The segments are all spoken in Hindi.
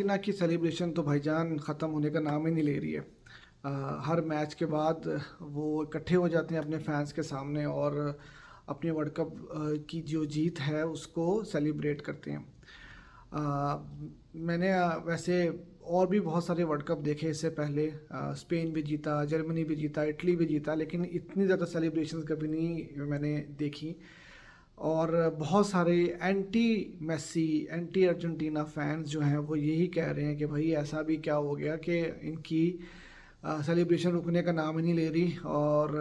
अर्जेंटीना की सेलिब्रेशन तो भाईजान ख़त्म होने का नाम ही नहीं ले रही है। हर मैच के बाद वो इकट्ठे हो जाते हैं अपने फैंस के सामने और अपनी वर्ल्ड कप की जो जीत है उसको सेलिब्रेट करते हैं। अ, मैंने वैसे और भी बहुत सारे वर्ल्ड कप देखे इससे पहले। स्पेन भी जीता, जर्मनी भी जीता, इटली भी जीता, लेकिन इतनी ज़्यादा सेलिब्रेशंस कभी नहीं मैंने देखी। और बहुत सारे anti Messi, anti Argentina fans जो हैं वो यही कह रहे हैं कि भाई ऐसा भी क्या हो गया कि इनकी सेलिब्रेशन रुकने का नाम ही नहीं ले रही और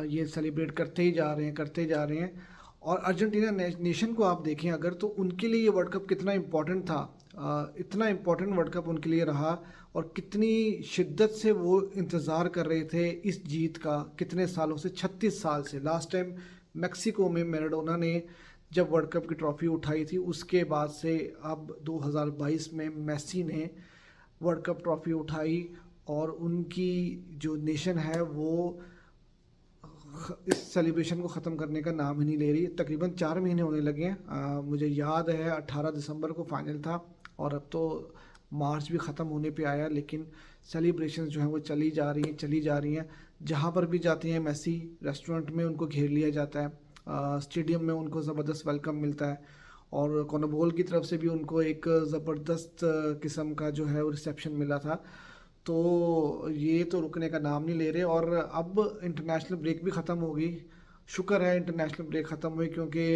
ये सेलिब्रेट करते ही जा रहे हैं, करते ही जा रहे हैं। और अर्जेंटीना नेशन को आप देखें अगर, तो उनके लिए ये वर्ल्ड कप कितना इम्पोर्टेंट था। इतना इम्पोर्टेंट वर्ल्ड कप उनके लिए रहा और कितनी शिद्दत से वो इंतज़ार कर रहे थे इस जीत का, कितने सालों से, 36 साल से। लास्ट टाइम मेक्सिको में मैराडोना ने जब वर्ल्ड कप की ट्रॉफी उठाई थी, उसके बाद से अब 2022 में मेसी ने वर्ल्ड कप ट्रॉफी उठाई और उनकी जो नेशन है वो इस सेलिब्रेशन को ख़त्म करने का नाम ही नहीं ले रही। तकरीबन 4 महीने होने लगे हैं। मुझे याद है 18 दिसंबर को फाइनल था और अब तो मार्च भी ख़त्म होने पे आया, लेकिन सेलिब्रेशंस जो हैं वो चली जा रही हैं, चली जा रही हैं। जहाँ पर भी जाते हैं मेसी, रेस्टोरेंट में उनको घेर लिया जाता है, स्टेडियम में उनको ज़बरदस्त वेलकम मिलता है और कॉन्मेबोल की तरफ से भी उनको एक ज़बरदस्त किस्म का जो है वो रिसेप्शन मिला था। तो ये तो रुकने का नाम नहीं ले रहे और अब इंटरनेशनल ब्रेक भी ख़त्म हो गई। शुक्र है इंटरनेशनल ब्रेक ख़त्म हुई, क्योंकि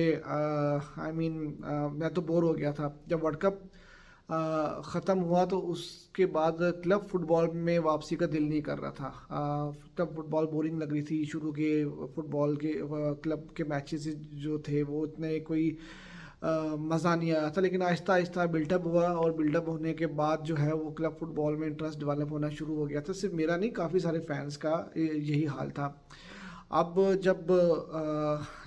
मैं तो बोर हो गया था जब वर्ल्ड कप ख़त्म हुआ। तो उसके बाद क्लब फुटबॉल में वापसी का दिल नहीं कर रहा था। क्लब फुटबॉल बोरिंग लग रही थी। शुरू के फुटबॉल के क्लब के मैचेस जो थे वो इतने कोई मज़ा नहीं आया था, लेकिन आहिस्ता आहिस्ता बिल्डअप हुआ और बिल्डअप होने के बाद जो है वो क्लब फुटबॉल में इंटरेस्ट डेवलप होना शुरू हो गया था। सिर्फ मेरा नहीं, काफ़ी सारे फैंस का यही हाल था। अब जब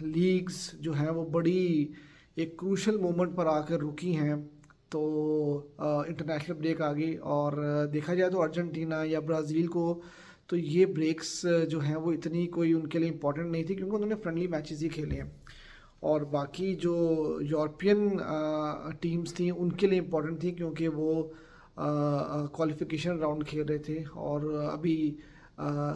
लीग्स जो हैं वो बड़ी एक क्रूशल मोमेंट पर आकर रुकी हैं, तो इंटरनेशनल ब्रेक आ गई और देखा जाए तो अर्जेंटीना या ब्राज़ील को तो ये ब्रेक्स जो हैं वो इतनी कोई उनके लिए इम्पोर्टेंट नहीं थी, क्योंकि उन्होंने फ्रेंडली मैचेस ही खेले हैं। और बाकी जो यूरोपियन टीम्स थी उनके लिए इम्पोर्टेंट थी, क्योंकि वो क्वालिफिकेशन राउंड खेल रहे थे। और अभी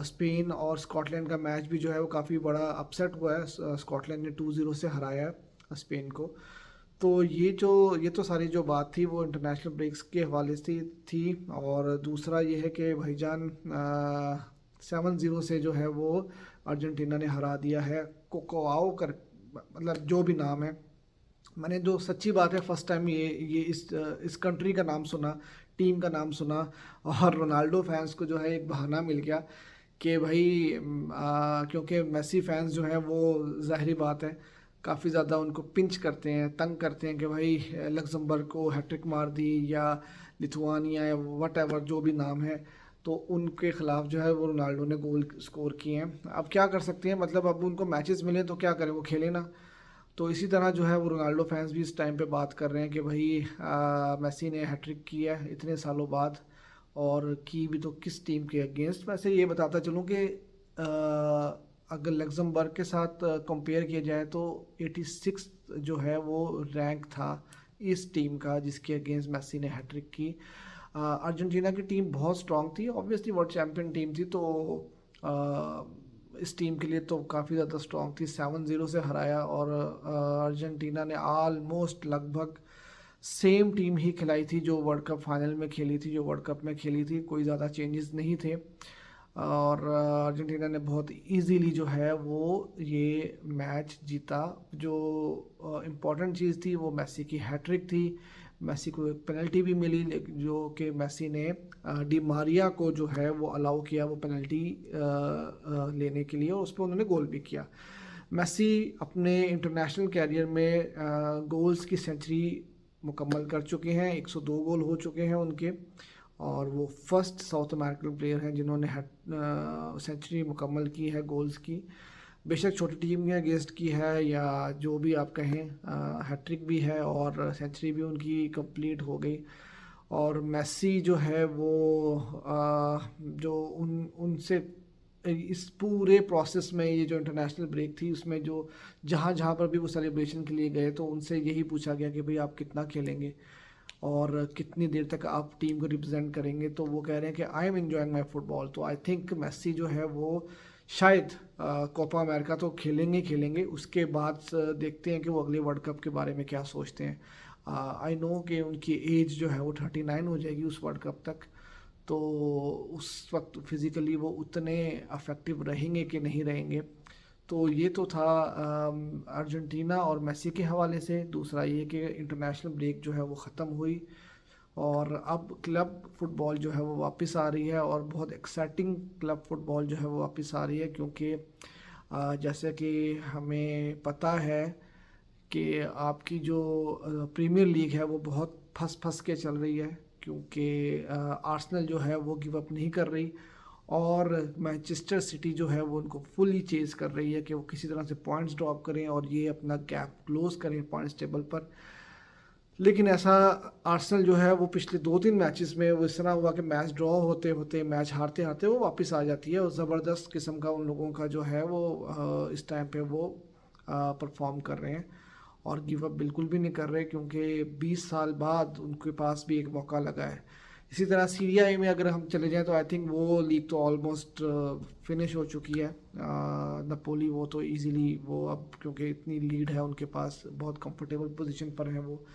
स्पेन और स्कॉटलैंड का मैच भी जो है वो काफ़ी बड़ा अपसेट हुआ है। स्कॉटलैंड ने 2-0 से हराया है स्पेन को। तो ये तो सारी जो बात थी वो इंटरनेशनल ब्रेक्स के हवाले से थी। और दूसरा ये है कि भाईजान 7-0 से जो है वो अर्जेंटीना ने हरा दिया है कोकोआओ कर, मतलब जो भी नाम है। मैंने जो सच्ची बात है फर्स्ट टाइम ये इस कंट्री का नाम सुना, टीम का नाम सुना। और रोनाल्डो फैंस को जो है एक बहाना मिल गया कि भाई क्योंकि मेसी फैंस जो हैं वो ज़ाहिरी बात है काफ़ी ज़्यादा उनको पिंच करते हैं, तंग करते हैं कि भाई लग्जमबर्ग को हैट्रिक मार दी या लिथुआनिया या वट एवर जो भी नाम है, तो उनके ख़िलाफ़ जो है वो रोनाल्डो ने गोल स्कोर किए हैं। अब क्या कर सकते हैं, मतलब अब उनको मैचेस मिले तो क्या करें, वो खेले ना। तो इसी तरह जो है वो रोनाल्डो फैंस भी इस टाइम पे बात कर रहे हैं कि भाई मेसी ने हैट्रिक किया है इतने सालों बाद, और की भी तो किस टीम के अगेंस्ट। वैसे ये बताता चलूँ कि अगर लग्जमबर्ग के साथ कंपेयर किया जाए तो 86 जो है वो रैंक था इस टीम का जिसके अगेंस्ट मेसी ने हैट्रिक की। अर्जेंटीना की टीम बहुत स्ट्रांग थी, ऑब्वियसली वर्ल्ड चैम्पियन टीम थी, तो इस टीम के लिए तो काफ़ी ज़्यादा स्ट्रांग थी। 7-0 से हराया और अर्जेंटीना ने आलमोस्ट लगभग सेम टीम ही खिलाई थी जो वर्ल्ड कप फाइनल में खेली थी, जो वर्ल्ड कप में खेली थी। कोई ज़्यादा चेंजेस नहीं थे और अर्जेंटीना ने बहुत इजीली जो है वो ये मैच जीता। जो इम्पोर्टेंट चीज़ थी वो मेसी की हैट्रिक थी। मेसी को एक पेनल्टी भी मिली, जो कि मेसी ने डी मारिया को जो है वो अलाउ किया वो पेनल्टी लेने के लिए, और उस पर उन्होंने गोल भी किया। मेसी अपने इंटरनेशनल कैरियर में गोल्स की सेंचुरी मुकम्मल कर चुके हैं, 102 गोल हो चुके हैं उनके, और वो फर्स्ट साउथ अमेरिकन प्लेयर हैं जिन्होंने सेंचुरी मुकम्मल की है गोल्स की। बेशक छोटी टीम के अगेंस्ट की है या जो भी आप कहें, हैट्रिक भी है और सेंचुरी भी उनकी कंप्लीट हो गई। और मेसी जो है वो जो उनसे इस पूरे प्रोसेस में, ये जो इंटरनेशनल ब्रेक थी उसमें जहाँ जहाँ पर भी वो सेलिब्रेशन के लिए गए तो उनसे यही पूछा गया कि भाई आप कितना खेलेंगे। और कितनी देर तक आप टीम को रिप्रेजेंट करेंगे। तो वो कह रहे हैं कि I am enjoying my football. तो आई थिंक मेसी जो है वो शायद कोपा अमेरिका तो खेलेंगे ही खेलेंगे, उसके बाद देखते हैं कि वो अगले वर्ल्ड कप के बारे में क्या सोचते हैं। आई नो कि उनकी एज जो है वो 39 हो जाएगी उस वर्ल्ड कप तक, तो उस वक्त फिज़िकली वो उतने अफेक्टिव रहेंगे कि नहीं रहेंगे। तो ये तो था अर्जेंटीना और मेसी के हवाले से। दूसरा ये कि इंटरनेशनल ब्रेक जो है वो ख़त्म हुई और अब क्लब फुटबॉल जो है वो वापस आ रही है, और बहुत एक्साइटिंग क्लब फुटबॉल जो है वो वापस आ रही है, क्योंकि जैसे कि हमें पता है कि आपकी जो प्रीमियर लीग है वो बहुत फंस फंस के चल रही है, क्योंकि आर्सेनल जो है वो गिव अप नहीं कर रही, और मैनचेस्टर सिटी जो है वो उनको फुली चेज़ कर रही है कि वो किसी तरह से पॉइंट्स ड्रॉप करें और ये अपना गैप क्लोज करें पॉइंट्स टेबल पर। लेकिन ऐसा आर्सेनल जो है वो पिछले 2-3 मैचेस में वो इस तरह हुआ कि मैच ड्रॉ होते होते, मैच हारते हारते वो वापस आ जाती है, और ज़बरदस्त किस्म का उन लोगों का जो है वो इस टाइम पे वो परफॉर्म कर रहे हैं और गिव अप बिल्कुल भी नहीं कर रहे, क्योंकि 20 साल बाद उनके पास भी एक मौका लगा है। इसी तरह सीरिया ए में अगर हम चले जाएं तो आई थिंक वो लीग तो ऑलमोस्ट फिनिश हो चुकी है। नपोली वो तो इजीली वो अब, क्योंकि इतनी लीड है उनके पास, बहुत कंफर्टेबल पोजीशन पर है वो।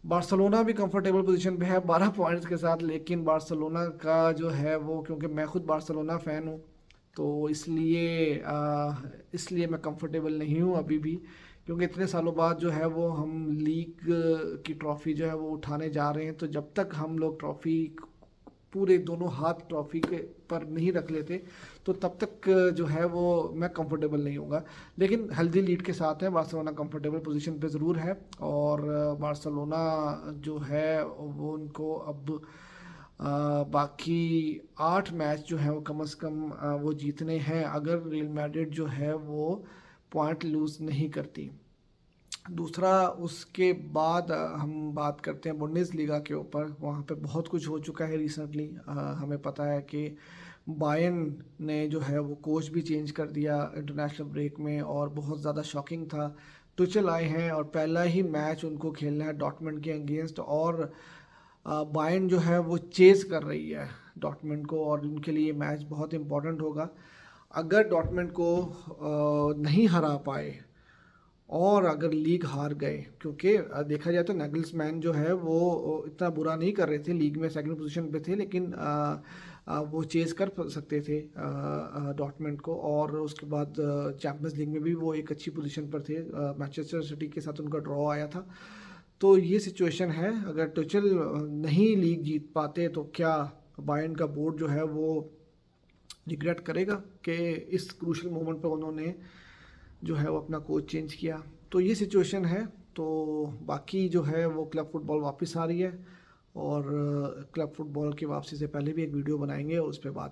बार्सिलोना भी कंफर्टेबल पोजीशन पे है 12 पॉइंट्स के साथ, लेकिन बार्सिलोना का जो है वो, क्योंकि मैं खुद बार्सिलोना फ़ैन हूँ, तो इसलिए मैं कंफर्टेबल नहीं हूँ अभी भी, क्योंकि इतने सालों बाद जो है वो हम लीग की ट्रॉफ़ी जो है वो उठाने जा रहे हैं। तो जब तक हम लोग ट्रॉफ़ी पूरे दोनों हाथ ट्रॉफ़ी के पर नहीं रख लेते, तो तब तक जो है वो मैं कंफर्टेबल नहीं होऊंगा। लेकिन हेल्दी लीड के साथ है बार्सिलोना, कंफर्टेबल पोजीशन पे ज़रूर है, और बार्सिलोना जो है वो उनको अब बाकी 8 मैच जो है वो कम से कम वो जीतने हैं, अगर रियल मैड्रिड जो है वो पॉइंट लूज़ नहीं करती। दूसरा उसके बाद हम बात करते हैं बुंडेसलीगा के ऊपर। वहाँ पे बहुत कुछ हो चुका है रिसेंटली। हमें पता है कि बायर्न ने जो है वो कोच भी चेंज कर दिया इंटरनेशनल ब्रेक में, और बहुत ज़्यादा शॉकिंग था। टुचेल आए हैं और पहला ही मैच उनको खेलना है डॉर्टमुंड के अगेंस्ट, और बायर्न जो है वो चेज़ कर रही है डॉर्टमुंड को, और उनके लिए मैच बहुत इंपॉर्टेंट होगा। अगर डॉर्टमुंड को नहीं हरा पाए और अगर लीग हार गए, क्योंकि देखा जाए तो नगल्समैन जो है वो इतना बुरा नहीं कर रहे थे, लीग में सेकंड पोजीशन पे थे, लेकिन वो चेज़ कर सकते थे डॉर्टमुंड को, और उसके बाद चैंपियंस लीग में भी वो एक अच्छी पोजीशन पर थे। मैनचेस्टर सिटी के साथ उनका ड्रॉ आया था। तो ये सिचुएशन है, अगर टुचेल नहीं लीग जीत पाते तो क्या बायर्न का बोर्ड जो है वो रिग्रेट करेगा कि इस क्रूशल मोमेंट पर उन्होंने जो है वो अपना कोच चेंज किया। तो ये सिचुएशन है। तो बाकी जो है वो क्लब फुटबॉल वापस आ रही है, और क्लब फुटबॉल की वापसी से पहले भी एक वीडियो बनाएंगे और उस पर बात